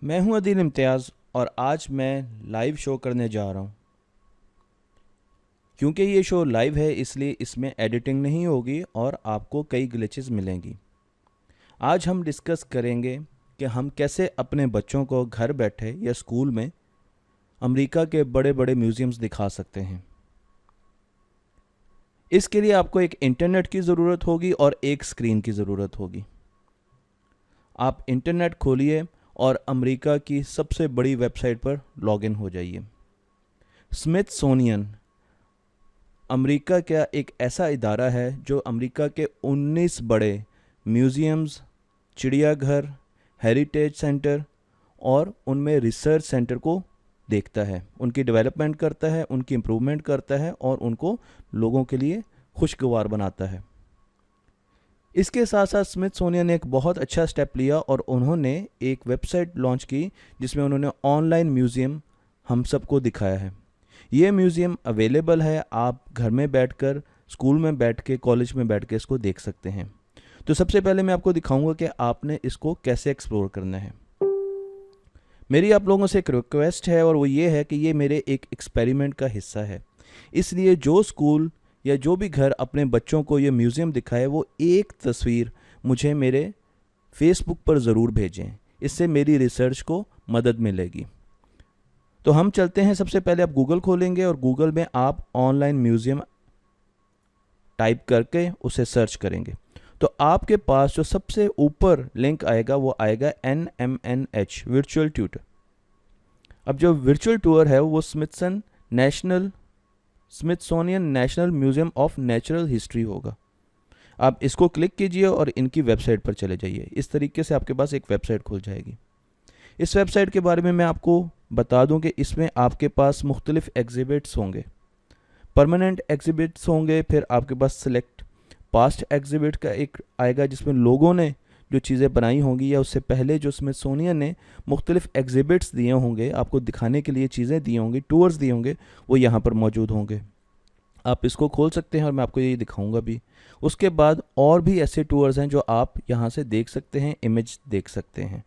मैं हूं अदील इम्तियाज़ और आज मैं लाइव शो करने जा रहा हूं। क्योंकि ये शो लाइव है इसलिए इसमें एडिटिंग नहीं होगी और आपको कई ग्लिचेस मिलेंगी। आज हम डिस्कस करेंगे कि हम कैसे अपने बच्चों को घर बैठे या स्कूल में अमेरिका के बड़े बड़े म्यूज़ियम्स दिखा सकते हैं। इसके लिए आपको एक इंटरनेट की ज़रूरत होगी और एक स्क्रीन की ज़रूरत होगी। आप इंटरनेट खोलिए और अमेरिका की सबसे बड़ी वेबसाइट पर लॉगिन हो जाइए। स्मिथसोनियन अमेरिका का एक ऐसा इदारा है जो अमेरिका के 19 बड़े म्यूज़ियम्स, चिड़ियाघर, हेरिटेज सेंटर और उनमें रिसर्च सेंटर को देखता है, उनकी डेवलपमेंट करता है, उनकी इम्प्रूवमेंट करता है और उनको लोगों के लिए खुशगवार बनाता है। इसके साथ साथ स्मिथसोनियन ने एक बहुत अच्छा स्टेप लिया और उन्होंने एक वेबसाइट लॉन्च की जिसमें उन्होंने ऑनलाइन म्यूज़ियम हम सबको दिखाया है। ये म्यूज़ियम अवेलेबल है, आप घर में बैठकर, स्कूल में बैठ के, कॉलेज में बैठ के इसको देख सकते हैं। तो सबसे पहले मैं आपको दिखाऊंगा कि आपने इसको कैसे एक्सप्लोर करना है। मेरी आप लोगों से एक रिक्वेस्ट है और वो ये है कि ये मेरे एक एक्सपेरिमेंट का हिस्सा है, इसलिए जो स्कूल या जो भी घर अपने बच्चों को ये म्यूज़ियम दिखाए वो एक तस्वीर मुझे मेरे फेसबुक पर ज़रूर भेजें। इससे मेरी रिसर्च को मदद मिलेगी। तो हम चलते हैं। सबसे पहले आप गूगल खोलेंगे और गूगल में आप ऑनलाइन म्यूज़ियम टाइप करके उसे सर्च करेंगे तो आपके पास जो सबसे ऊपर लिंक आएगा वो आएगा NMNH वर्चुअल टूर। अब जो वर्चुअल टूर है वो Smithsonian national museum of natural history होगा। आप इसको क्लिक कीजिए और इनकी वेबसाइट पर चले जाइए। इस तरीके से आपके पास एक वेबसाइट खुल जाएगी। इस वेबसाइट के बारे में मैं आपको बता दूं कि इसमें आपके पास मुख्तलिफ एग्जिबिट्स होंगे, परमानेंट एग्जिबिट्स होंगे, फिर आपके पास सिलेक्ट पास्ट एग्जिबिट का एक आएगा जिसमें लोगों ने जो चीज़ें बनाई होंगी या उससे पहले जो स्मिथसोनियन ने मुख्तलिफ एग्जिबिट्स दिए होंगे, आपको दिखाने के लिए चीज़ें दी होंगी, टूर्स दिए होंगे, वो यहाँ पर मौजूद होंगे। आप इसको खोल सकते हैं और मैं आपको ये दिखाऊंगा भी। उसके बाद और भी ऐसे टूर्स हैं जो आप यहाँ से देख सकते हैं, इमेज देख सकते हैं।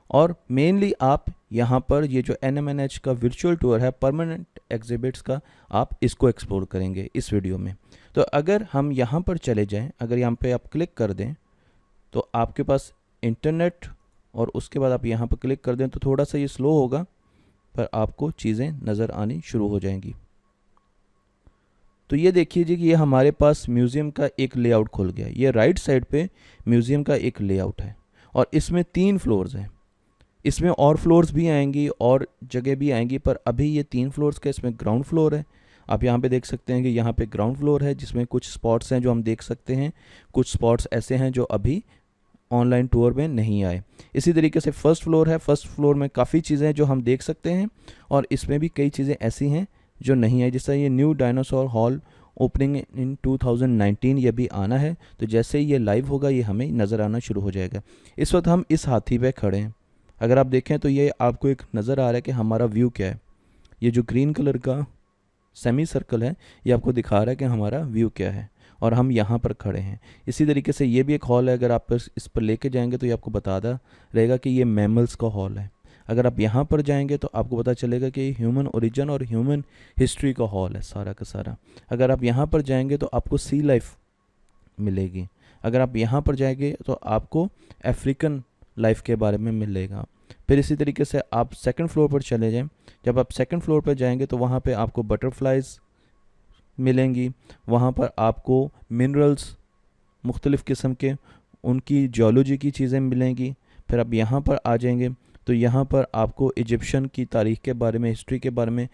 और मेनली आप यहाँ पर ये जो NMNH का वर्चुअल टूर है परमानेंट एग्जिबिट्स का, आप इसको एक्सप्लोर करेंगे इस वीडियो में। तो अगर हम यहाँ पर चले जाएं, अगर यहाँ पे आप क्लिक कर दें तो आपके पास इंटरनेट, और उसके बाद आप यहाँ पर क्लिक कर दें तो थोड़ा सा ये स्लो होगा पर आपको चीज़ें नज़र आनी शुरू हो जाएंगी। तो ये देखिए जी कि ये हमारे पास म्यूज़ियम का एक लेआउट खुल गया। ये राइट साइड पे म्यूज़ियम का एक लेआउट है और इसमें 3 फ्लोर्स हैं। इसमें और फ्लोर्स भी आएंगी और जगह भी आएंगी, पर अभी ये 3 फ्लोर्स का इसमें ग्राउंड फ्लोर है। आप यहाँ पे देख सकते हैं कि यहाँ पे ग्राउंड फ्लोर है जिसमें कुछ स्पॉट्स हैं जो हम देख सकते हैं, कुछ स्पॉट्स ऐसे हैं जो अभी ऑनलाइन टूर में नहीं आए। इसी तरीके से फर्स्ट फ्लोर है। फर्स्ट फ्लोर में काफ़ी चीज़ें जो हम देख सकते हैं और इसमें भी कई चीज़ें ऐसी हैं जो नहीं है। जैसा ये new dinosaur hall opening in 2019 ये भी आना है, तो जैसे ही ये लाइव होगा ये हमें नज़र आना शुरू हो जाएगा। इस वक्त हम इस हाथी पे खड़े हैं। अगर आप देखें तो ये आपको एक नज़र आ रहा है कि हमारा व्यू क्या है। ये जो ग्रीन कलर का सेमी सर्कल है ये आपको दिखा रहा है कि हमारा व्यू क्या है और हम यहाँ पर खड़े हैं। इसी तरीके से ये भी एक हॉल है। अगर आप इस पर लेके जाएंगे तो ये आपको बताता रहेगा कि ये मैमल्स का हॉल है। अगर आप यहाँ पर जाएंगे तो आपको पता चलेगा कि ह्यूमन ओरिजिन और ह्यूमन हिस्ट्री का हॉल है सारा का सारा। अगर आप यहाँ पर जाएंगे तो आपको सी लाइफ मिलेगी। अगर आप यहाँ पर जाएंगे तो आपको अफ्रीकन लाइफ के बारे में मिलेगा। फिर इसी तरीके से आप सेकंड फ्लोर पर चले जाएं। जब आप सेकंड फ्लोर पर जाएंगे तो वहाँ पे आपको बटरफ्लाइज मिलेंगी। वहाँ पर आपको मिनरल्स मुख्तलिफ़ किस्म के, उनकी जियोलॉजी की चीज़ें मिलेंगी। फिर आप यहाँ पर आ जाएंगे तो यहाँ पर आपको इजिप्शियन की तारीख़ के बारे में, हिस्ट्री के बारे में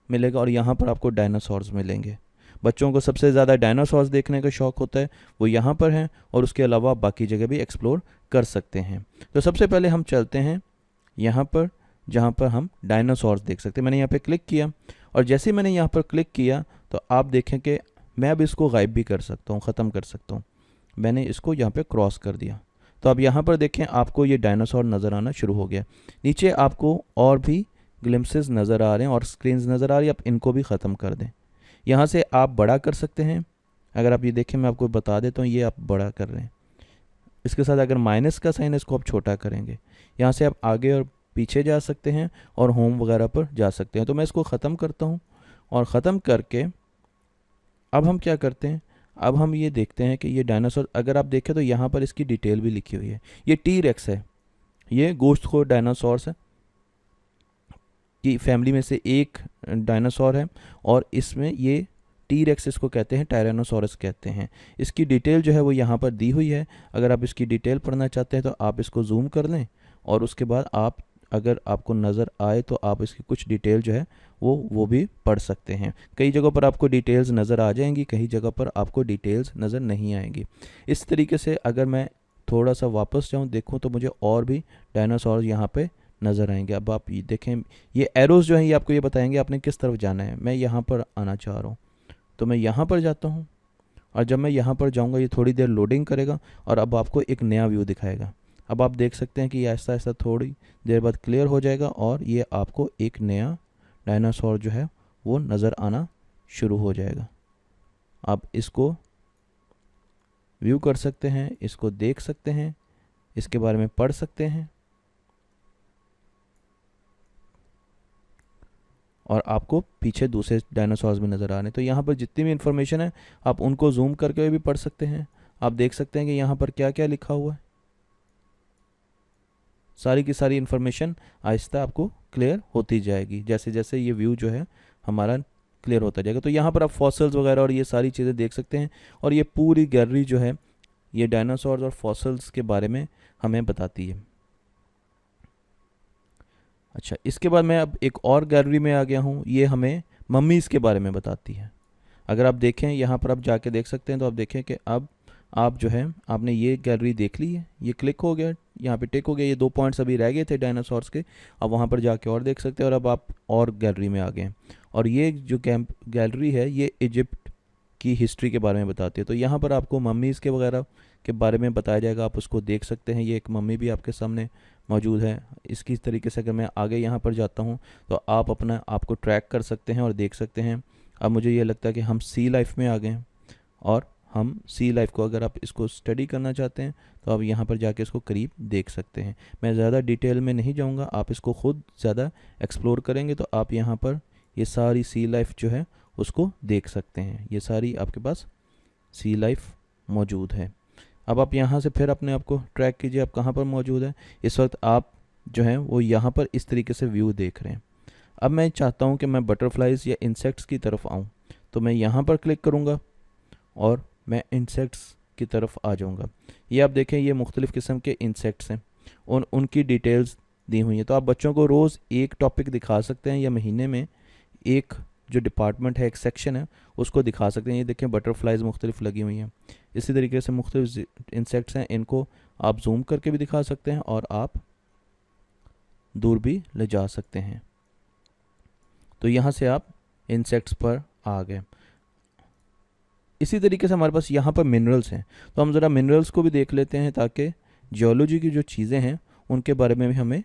मिलेगा और यहाँ पर आपको डायनासोर्स मिलेंगे। बच्चों को सबसे ज़्यादा डायनासोर्स देखने का शौक़ होता है, वो यहाँ पर हैं और उसके अलावा बाकी जगह भी एक्सप्लोर कर सकते हैं। तो सबसे पहले हम चलते हैं यहाँ पर जहाँ पर हम डायनासोर्स देख सकते हैं। मैंने यहाँ पे क्लिक किया और जैसे ही मैंने यहाँ पर क्लिक किया तो आप देखें कि मैं अब इसको गायब भी कर सकता हूँ, ख़त्म कर सकता हूँ। मैंने इसको यहाँ पे क्रॉस कर दिया तो अब यहाँ पर देखें आपको ये डायनासोर नज़र आना शुरू हो गया। नीचे आपको और भी ग्लिम्पसेस नज़र आ रहे हैं और स्क्रीन्स नज़र आ रही है, आप इनको भी ख़त्म कर दें। यहाँ से आप बड़ा कर सकते हैं। अगर आप ये देखें, मैं आपको बता देता हूँ, ये आप बड़ा कर रहे हैं। इसके साथ अगर माइनस का साइन है इसको आप छोटा करेंगे। यहाँ से आप आगे और पीछे जा सकते हैं और होम वगैरह पर जा सकते हैं। तो मैं इसको ख़त्म करता हूँ और ख़त्म करके अब हम क्या करते हैं, अब हम ये देखते हैं कि ये डायनासोर अगर आप देखें तो यहाँ पर इसकी डिटेल भी लिखी हुई है। ये टी रेक्स है, ये गोश्तखोर डायनासोर्स है की फैमिली में से एक डायनासोर है और इसमें ये टी रेक्स इसको कहते हैं, टायरानोसोरस कहते हैं। इसकी डिटेल जो है वो यहाँ पर दी हुई है। अगर आप इसकी डिटेल पढ़ना चाहते हैं तो आप इसको जूम कर लें और उसके बाद आप अगर आपको नज़र आए तो आप इसकी कुछ डिटेल जो है वो भी पढ़ सकते हैं। कई जगहों पर आपको डिटेल्स नज़र आ जाएंगी, कई जगह पर आपको डिटेल्स नज़र नहीं आएंगी। इस तरीके से अगर मैं थोड़ा सा वापस जाऊँ देखूँ तो मुझे और भी डायनासोर यहाँ पे नज़र आएंगे। अब आप ये देखें, ये एरोज़ जो हैं ये आपको ये बताएंगे आपने किस तरफ जाना है। मैं यहाँ पर आना चाह रहा हूँ तो मैं यहाँ पर जाता हूँ और जब मैं यहाँ पर जाऊँगा ये थोड़ी देर लोडिंग करेगा और अब आपको एक नया व्यू दिखाएगा। अब आप देख सकते हैं कि ये ऐसा ऐसा थोड़ी देर बाद क्लियर हो जाएगा और ये आपको एक नया डायनासोर जो है वो नज़र आना शुरू हो जाएगा। आप इसको व्यू कर सकते हैं, इसको देख सकते हैं, इसके बारे में पढ़ सकते हैं और आपको पीछे दूसरे डायनासोर्स भी नज़र आ रहे हैं। तो यहाँ पर जितनी भी इंफॉर्मेशन है आप उनको जूम करके भी पढ़ सकते हैं। आप देख सकते हैं कि यहाँ पर क्या क्या लिखा हुआ है। सारी की सारी इन्फॉर्मेशन आहिस्ता आपको क्लियर होती जाएगी जैसे जैसे ये व्यू जो है हमारा क्लियर होता जाएगा। तो यहाँ पर आप फॉसिल्स वगैरह और ये सारी चीज़ें देख सकते हैं और ये पूरी गैलरी जो है ये डायनासोर्स और फॉसिल्स के बारे में हमें बताती है। अच्छा, इसके बाद मैं अब एक और गैलरी में आ गया हूँ, ये हमें मम्मीज़ के बारे में बताती है। अगर आप देखें यहाँ पर आप जाके देख सकते हैं तो आप देखें कि अब आप जो है आपने ये गैलरी देख ली है, ये क्लिक हो गया, यहाँ पे टिक हो गया, ये 2 पॉइंट्स अभी रह गए थे डायनासोर्स के। अब वहाँ पर जाके और देख सकते हैं और अब आप और गैलरी में आ गए और ये जो गैलरी है ये इजिप्ट की हिस्ट्री के बारे में बताती है। तो यहाँ पर आपको मम्मीज़ के वगैरह के बारे में बताया जाएगा, आप उसको देख सकते हैं। ये एक मम्मी भी आपके सामने मौजूद है। इसकी तरीके से अगर मैं आगे यहाँ पर जाता हूँ तो आप अपना आपको ट्रैक कर सकते हैं और देख सकते हैं। अब मुझे ये लगता है कि हम सी लाइफ में आ गए हैं और हम सी लाइफ को अगर आप इसको स्टडी करना चाहते हैं तो आप यहाँ पर जाके इसको करीब देख सकते हैं। मैं ज़्यादा डिटेल में नहीं जाऊँगा, आप इसको ख़ुद ज़्यादा एक्सप्लोर करेंगे तो आप यहाँ पर ये सारी सी लाइफ जो है उसको देख सकते हैं। ये सारी आपके पास सी लाइफ मौजूद है। अब आप यहाँ से फिर अपने आप को ट्रैक कीजिए, आप कहाँ पर मौजूद है। इस वक्त आप जो हैं वो यहाँ पर इस तरीके से व्यू देख रहे हैं। अब मैं चाहता हूँ कि मैं बटरफ्लाइज़ या इंसेक्ट्स की तरफ आऊँ तो मैं यहाँ पर क्लिक करूँगा और मैं इंसेक्ट्स की तरफ आ जाऊँगा। ये आप देखें ये मुख्तलिफ़ किस्म के इंसेक्ट्स हैं, उनकी डिटेल्स दी हुई हैं। तो आप बच्चों को रोज़ एक टॉपिक दिखा सकते हैं या महीने में एक जो डिपार्टमेंट है, एक सेक्शन है, उसको दिखा सकते हैं। ये देखें बटरफ्लाइज मुख्तलिफ लगी हुई हैं। इसी तरीके से मुख्तलिफ इंसेक्ट्स हैं, इनको आप जूम करके भी दिखा सकते हैं और आप दूर भी ले जा सकते हैं। तो यहाँ से आप इंसेक्ट्स पर आ गए। इसी तरीके से हमारे पास यहाँ पर मिनरल्स हैं, तो हम ज़रा मिनरल्स को भी देख लेते हैं ताकि जियोलॉजी की जो चीज़ें हैं उनके बारे में भी हमें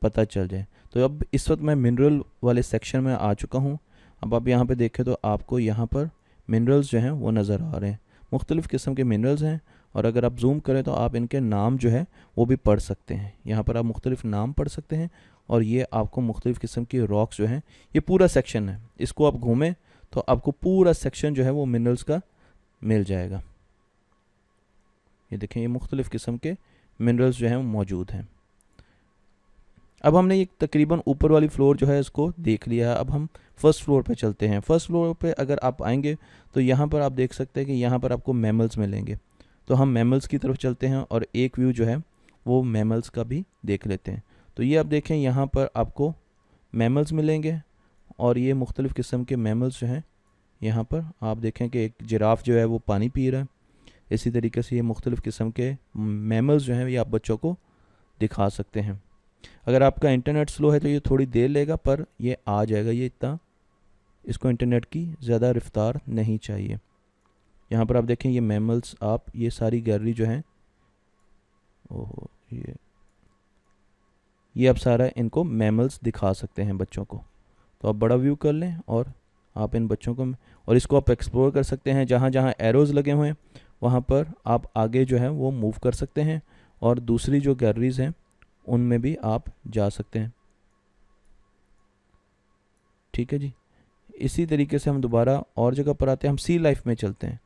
पता चल जाए। तो अब इस वक्त मैं मिनरल वाले सेक्शन में आ चुका हूँ। अब आप यहाँ पे देखें तो आपको यहाँ पर मिनरल्स जो हैं वो नज़र आ रहे हैं। मुख्तलिफ़ किस्म के मिनरल्स हैं और अगर आप जूम करें तो आप इनके नाम जो है वो भी पढ़ सकते हैं। यहाँ पर आप मुख्तलिफ़ नाम पढ़ सकते हैं और ये आपको मुख्तलिफ़ किस्म की रॉक्स जो हैं, ये पूरा सेक्शन है, इसको आप घूमें तो आपको पूरा सेक्शन जो है वो मिनरल्स का मिल जाएगा। ये देखें ये मुख्तलिफ़ किस्म के मिनरल्स जो हैं मौजूद हैं। अब हमने ये तकरीबन ऊपर वाली फ्लोर जो है इसको देख लिया है। अब हम फर्स्ट फ्लोर पे चलते हैं। फर्स्ट फ्लोर पे अगर आप आएंगे तो यहाँ पर आप देख सकते हैं कि यहाँ पर आपको मैमल्स मिलेंगे। तो हम मैमल्स की तरफ चलते हैं और एक व्यू जो है वो मैमल्स का भी देख लेते हैं। तो ये आप देखें यहाँ पर आपको मैमल्स मिलेंगे और ये मुख्तलिफ़ किस्म के मैमल्स जो हैं यहाँ पर आप देखें कि एक जिराफ जो है वो पानी पी रहा है। इसी तरीके से ये मुख्तलिफ़ किस्म के मैमल्स जो हैं ये आप बच्चों को दिखा सकते हैं। अगर आपका इंटरनेट स्लो है तो ये थोड़ी देर लेगा पर ये आ जाएगा। ये इतना इसको इंटरनेट की ज़्यादा रफ्तार नहीं चाहिए। यहाँ पर आप देखें ये मैमल्स, आप ये सारी गैलरी जो है ओहो ये आप सारा इनको मैमल्स दिखा सकते हैं बच्चों को। तो आप बड़ा व्यू कर लें और आप इन बच्चों को और इसको आप एक्सप्लोर कर सकते हैं। जहाँ जहाँ एरोज़ लगे हुए हैं वहाँ पर आप आगे जो है वो मूव कर सकते हैं और दूसरी जो गैलरीज़ हैं उनमें भी आप जा सकते हैं। ठीक है जी। इसी तरीके से हम दोबारा और जगह पर आते हैं, हम सी लाइफ में चलते हैं।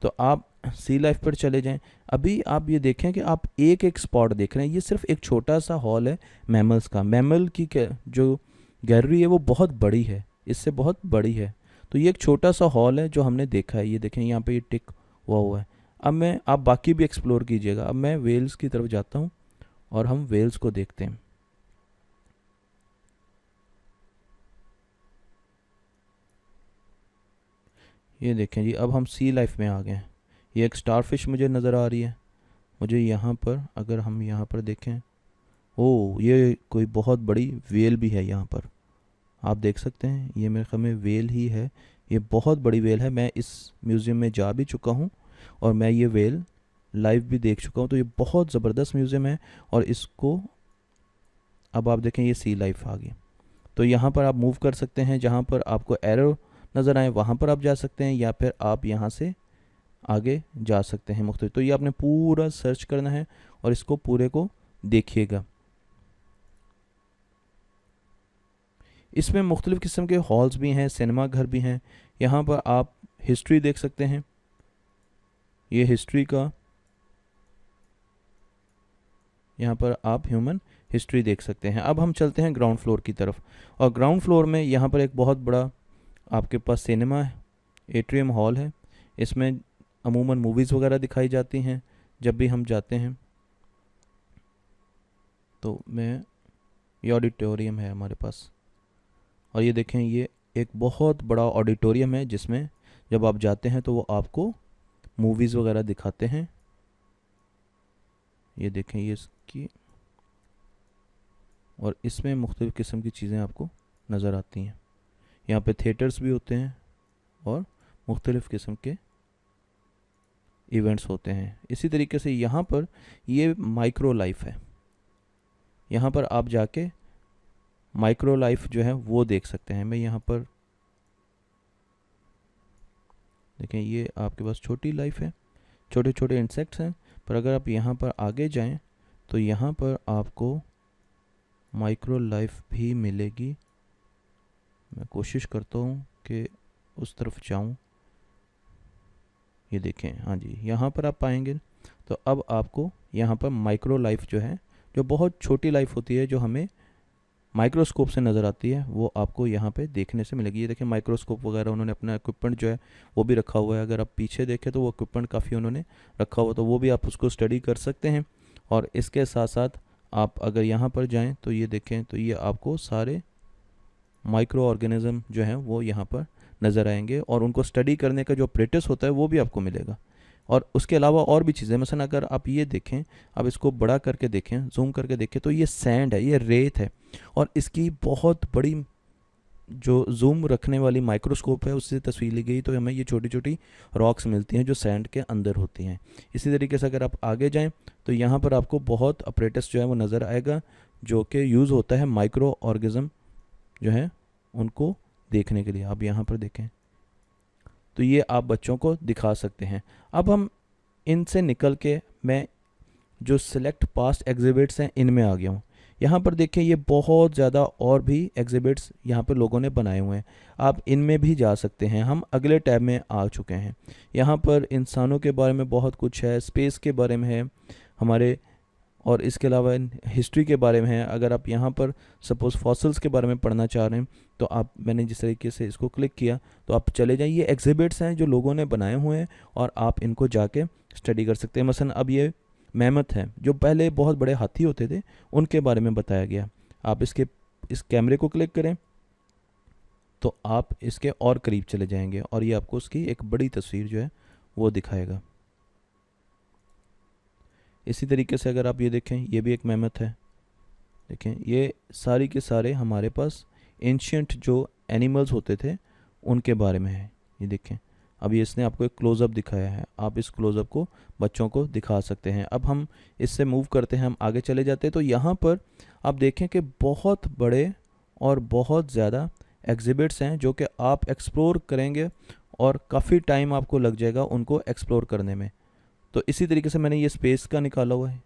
तो आप सी लाइफ पर चले जाएं। अभी आप ये देखें कि आप एक एक स्पॉट देख रहे हैं, ये सिर्फ एक छोटा सा हॉल है मैमल्स का। मैमल की जो गैलरी है वो बहुत बड़ी है, इससे बहुत बड़ी है। तो ये एक छोटा सा हॉल है जो हमने देखा है। ये देखें यहाँ पे ये टिक हुआ है। अब मैं, आप बाकी भी एक्सप्लोर कीजिएगा। अब मैं वेल्स की तरफ जाता हूँ और हम वेल्स को देखते हैं। ये देखें जी, अब हम सी लाइफ में आ गए हैं। ये एक स्टारफिश मुझे नज़र आ रही है। मुझे यहाँ पर, अगर हम यहाँ पर देखें, ओ ये कोई बहुत बड़ी वेल भी है यहाँ पर। आप देख सकते हैं, ये मेरे ख्याल में वेल ही है। ये बहुत बड़ी वेल है। मैं इस म्यूज़ियम में जा भी चुका हूँ और मैं ये वेल लाइव भी देख चुका हूँ। तो ये बहुत ज़बरदस्त म्यूज़ियम है। और इसको अब आप देखें, ये सी लाइफ आ गई। तो यहाँ पर आप मूव कर सकते हैं, जहाँ पर आपको एरो नज़र आए वहाँ पर आप जा सकते हैं, या फिर आप यहाँ से आगे जा सकते हैं मुख्तलिफ। तो ये आपने पूरा सर्च करना है और इसको पूरे को देखिएगा। इसमें मुख्तलिफ़ किस्म के हॉल्स भी हैं, सिनेमा घर भी हैं। यहाँ पर आप हिस्ट्री देख सकते हैं। ये हिस्ट्री का, यहाँ पर आप ह्यूमन हिस्ट्री देख सकते हैं। अब हम चलते हैं ग्राउंड फ्लोर की तरफ। और ग्राउंड फ्लोर में यहाँ पर एक बहुत बड़ा आपके पास सिनेमा है, एट्रियम हॉल है। इसमें अमूमन मूवीज़ वगैरह दिखाई जाती हैं जब भी हम जाते हैं। तो मैं, ये ऑडिटोरियम है हमारे पास। और ये देखें, ये एक बहुत बड़ा ऑडिटोरियम है जिसमें जब आप जाते हैं तो वो आपको मूवीज़ वगैरह दिखाते हैं। ये देखें, ये इसकी, और इसमें मुख्तलिफ़ किस्म की चीज़ें आपको नज़र आती हैं। यहाँ पे थिएटर्स भी होते हैं और मुख्तलिफ़ किस्म के इवेंट्स होते हैं। इसी तरीके से यहाँ पर ये माइक्रो लाइफ है। यहाँ पर आप जाके माइक्रो लाइफ जो है वो देख सकते हैं। मैं यहाँ पर देखें, ये आपके पास छोटी लाइफ है, छोटे छोटे इंसेक्ट्स हैं। पर अगर आप यहाँ पर आगे जाएं तो यहाँ पर आपको माइक्रो लाइफ भी मिलेगी। मैं कोशिश करता हूँ कि उस तरफ जाऊँ। ये देखें, हाँ जी, यहाँ पर आप पाएंगे। तो अब आपको यहाँ पर माइक्रो लाइफ जो है, जो बहुत छोटी लाइफ होती है, जो हमें माइक्रोस्कोप से नज़र आती है, वो आपको यहाँ पे देखने से मिलेगी। ये देखें, माइक्रोस्कोप वगैरह उन्होंने अपना इक्विपमेंट जो है वो भी रखा हुआ है। अगर आप पीछे देखें तो वो इक्विपमेंट काफ़ी उन्होंने रखा हुआ, तो वो भी आप उसको स्टडी कर सकते हैं। और इसके साथ साथ आप अगर यहाँ पर जाएँ तो ये देखें, तो ये आपको सारे माइक्रो ऑर्गेनिज़म जो हैं वो यहाँ पर नज़र आएंगे। और उनको स्टडी करने का जो प्रैक्टिस होता है वो भी आपको मिलेगा। और उसके अलावा और भी चीज़ें, मसलन अगर आप ये देखें, अब इसको बड़ा करके देखें, जूम करके देखें, तो ये सैंड है, ये रेत है। और इसकी बहुत बड़ी जो जूम रखने वाली माइक्रोस्कोप है उससे तस्वीर ली गई, तो हमें ये छोटी छोटी रॉक्स मिलती हैं जो सैंड के अंदर होती हैं। इसी तरीके से अगर आप आगे जाएं तो यहाँ पर आपको बहुत अपरेटस जो है वो नज़र आएगा, जो कि यूज़ होता है माइक्रो ऑर्गेनिज्म जो है उनको देखने के लिए। आप यहाँ पर देखें, तो ये आप बच्चों को दिखा सकते हैं। अब हम इनसे निकल के मैं जो सिलेक्ट पास्ट एग्जिबिट्स हैं इनमें आ गया हूँ। यहाँ पर देखें, ये बहुत ज़्यादा और भी एग्जिबिट्स यहाँ पर लोगों ने बनाए हुए हैं। आप इनमें भी जा सकते हैं। हम अगले टैब में आ चुके हैं। यहाँ पर इंसानों के बारे में बहुत कुछ है, स्पेस के बारे में है हमारे, और इसके अलावा हिस्ट्री के बारे में है। अगर आप यहाँ पर सपोज़ फॉसिल्स के बारे में पढ़ना चाह रहे हैं तो आप, मैंने जिस तरीके से इसको क्लिक किया तो आप चले जाइए। ये एग्जिबिट्स हैं जो लोगों ने बनाए हुए हैं और आप इनको जाके स्टडी कर सकते हैं। मसलन अब ये मैमथ हैं, जो पहले बहुत बड़े हाथी होते थे, उनके बारे में बताया गया। आप इस कैमरे को क्लिक करें तो आप इसके और करीब चले जाएंगे और ये आपको उसकी एक बड़ी तस्वीर जो है वो दिखाएगा। इसी तरीके से अगर आप ये देखें, ये भी एक मैमथ है। देखें, ये सारी के सारे हमारे पास एंशियंट जो एनिमल्स होते थे उनके बारे में है। ये देखें, अब ये इसने आपको एक क्लोज़अप दिखाया है। आप इस क्लोज़अप को बच्चों को दिखा सकते हैं। अब हम इससे मूव करते हैं, हम आगे चले जाते हैं। तो यहाँ पर आप देखें कि बहुत बड़े और बहुत ज़्यादा एग्जिबिट्स हैं जो कि आप एक्सप्लोर करेंगे और काफ़ी टाइम आपको लग जाएगा उनको एक्सप्लोर करने में। तो इसी तरीके से मैंने ये स्पेस का निकाला हुआ है।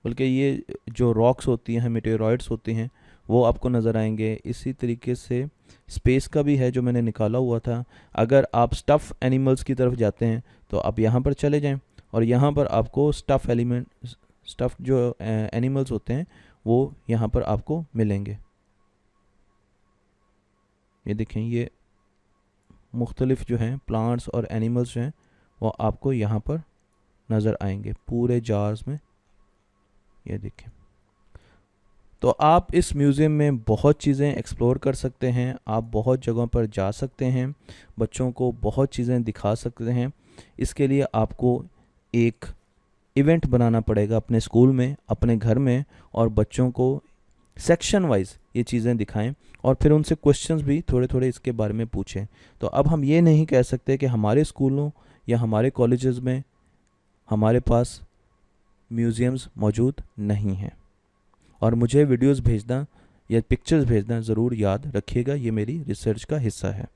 बल्कि ये जो रॉक्स होती हैं, मेटेरॉइड्स होती हैं, वो आपको नज़र आएंगे। इसी तरीके से स्पेस का भी है जो मैंने निकाला हुआ था। अगर आप स्टफ़ एनिमल्स की तरफ जाते हैं तो आप यहाँ पर चले जाएं और यहाँ पर आपको स्टफ़ जो एनिमल्स होते हैं वो यहाँ पर आपको मिलेंगे। ये देखें, ये मुख्तलिफ जो हैं प्लांट्स और एनिमल्स जो हैं वो आपको यहाँ पर नज़र आएंगे पूरे जार्स में। ये देखें, तो आप इस म्यूज़ियम में बहुत चीज़ें एक्सप्लोर कर सकते हैं, आप बहुत जगहों पर जा सकते हैं, बच्चों को बहुत चीज़ें दिखा सकते हैं। इसके लिए आपको एक इवेंट बनाना पड़ेगा अपने स्कूल में, अपने घर में, और बच्चों को सेक्शन वाइज ये चीज़ें दिखाएं और फिर उनसे क्वेश्चंस भी थोड़े थोड़े इसके बारे में पूछें। तो अब हम ये नहीं कह सकते कि हमारे स्कूलों या हमारे कॉलेजेस में हमारे पास म्यूज़ियम्स मौजूद नहीं हैं। और मुझे वीडियोस भेजना या पिक्चर्स भेजना ज़रूर याद रखिएगा, ये मेरी रिसर्च का हिस्सा है।